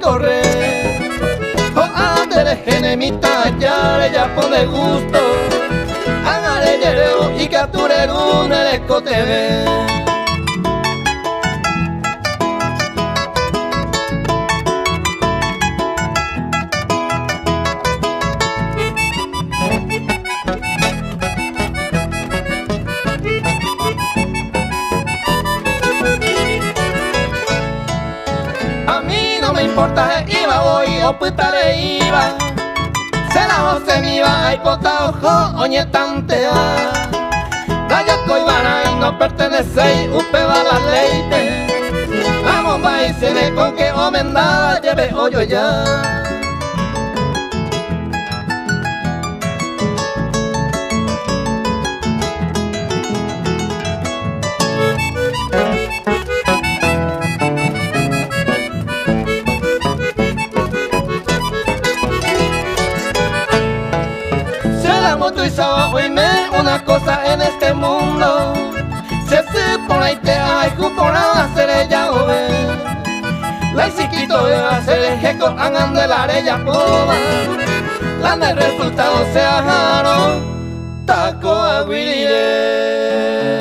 correr. O andere genemita ya le ya pone gusto. Angare yereo y capturero ne le coteve. A mí no me importa, iba voy o putare iba. Se la voce mi va a pota ojo oñetantea. Daya coibana y no pertenece upe va la leite. Vamos va y se ve con que omendada lleve hoyo ya. Moto y sábado, oíme una cosa en este mundo. Se supone que hay cupona hacer ella o ver. La chiquito de hacer el jeco angan de la arella poba. La de resultado se ajaron taco aguirire.